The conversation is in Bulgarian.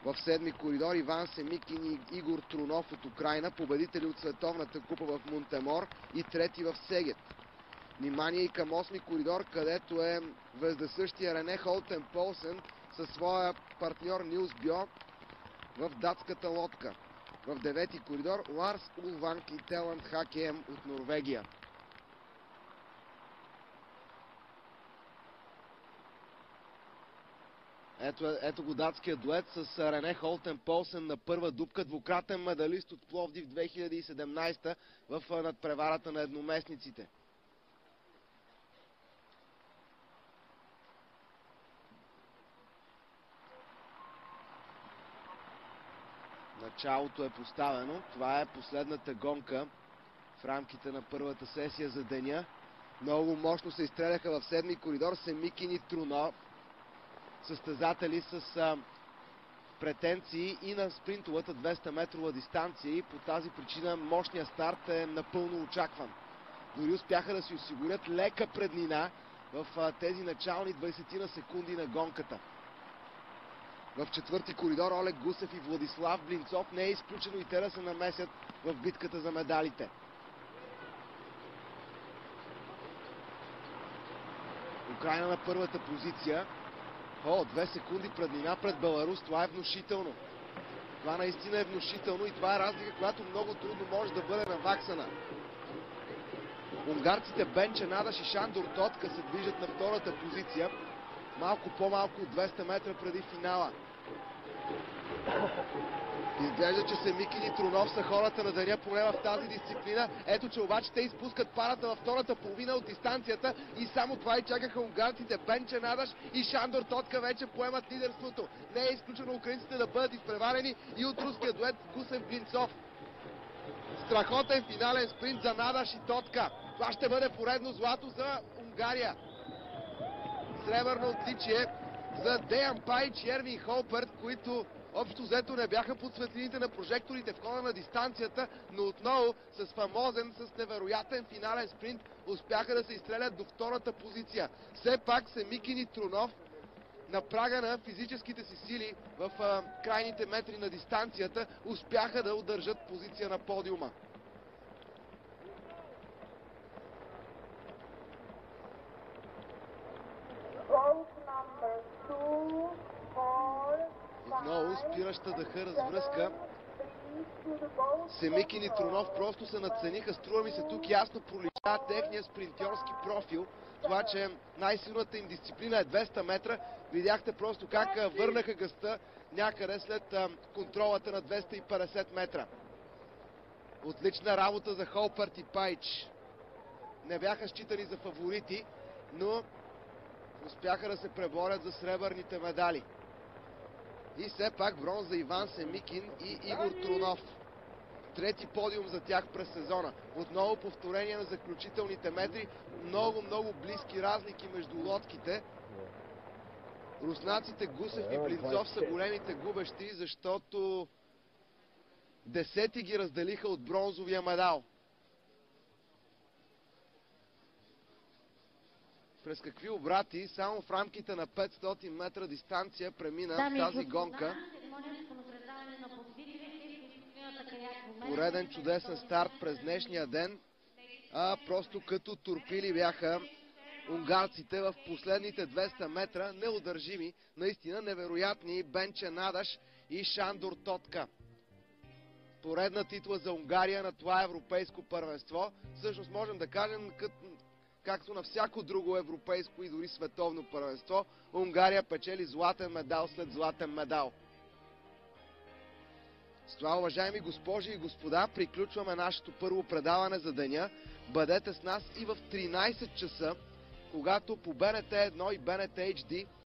В седми коридор Иван Семикин и Игор Трунов от Украйна, победители от Световната купа в Монтемор и трети в Сегет. Внимание и към осми коридор, където е вездесъщия Рене Холтен Полсен със своя партньор Нилс Бьо в датската лодка. В девети коридор Ларс Улванг и Теланд Хакем от Норвегия. Ето го датския дует с Рене Холтен Полсен на първа дупка, двукратен медалист от Пловдив 2017 в надпреварата на едноместниците. Началото е поставено. Това е последната гонка в рамките на първата сесия за деня. Много мощно се изстреляха в седми коридор Семикин и Трунов. Състезатели с претенции и на спринтовата 200-метрова дистанция и по тази причина мощният старт е напълно очакван. Дори успяха да си осигурят лека преднина в тези начални 20 на секунди на гонката. В четвърти коридор Олег Гусев и Владислав Блинцов не е изключено и те да се намесят в битката за медалите. Украйна на първата позиция. 2 секунди преднина пред Беларус. Това е внушително. Това наистина е внушително и това е разлика, която много трудно може да бъде наваксана. Унгарците Бенче Надаш и Шандор Тотка се движат на втората позиция. Малко по-малко от 200 метра преди финала. Изглежда, че Семикин и Трунов са хората на деня поне в тази дисциплина. Ето, че обаче те изпускат парата във втората половина от дистанцията и само това и чакаха унгарците. Бенче Надаш и Шандор Тотка вече поемат лидерството. Не е изключено украинците да бъдат изпреварени и от руския дует Гусев Блинцов. Страхотен финален спринт за Надаш и Тотка. Това ще бъде поредно злато за Унгария. Сребърно отличие за Деян Паич и Ервин Холперт, които общо взето не бяха под светлините на прожекторите в хода на дистанцията, но отново с фамозен, с невероятен финален спринт успяха да се изстрелят до втората позиция. Все пак Семикин и Трунов на прага на физическите си сили в крайните метри на дистанцията успяха да удържат позиция на подиума. Отново спираща дъха развръзка. Семикин и Трунов просто се надцениха. Струва ми се, тук ясно пролича техния спринтьорски профил. Това, че най-силната им дисциплина е 200 метра. Видяхте просто как върнаха гъста някъде след контролата на 250 метра. Отлична работа за Холперт и Паич. Не бяха считани за фаворити, но успяха да се преборят за сребърните медали. И все пак бронз за Иван Семикин и Игор Трунов. Трети подиум за тях през сезона. Отново повторение на заключителните метри. Много близки разлики между лодките. руснаците Гусев и Блинцов са големите губещи, защото десети ги разделиха от бронзовия медал. През какви обрати, само в рамките на 500 метра дистанция премина тази гонка. Пореден чудесен старт през днешния ден, а просто като турпили бяха унгарците в последните 200 метра, неудържими, наистина невероятни Бенче Надаш и Шандор Тотка. Поредна титла за Унгария на това европейско първенство. Всъщност можем да кажем, както на всяко друго европейско и дори световно първенство, Унгария печели златен медал след златен медал. С това, уважаеми госпожи и господа, приключваме нашето първо предаване за деня. Бъдете с нас и в 13 часа, когато по БНТ 1 и БНТ HD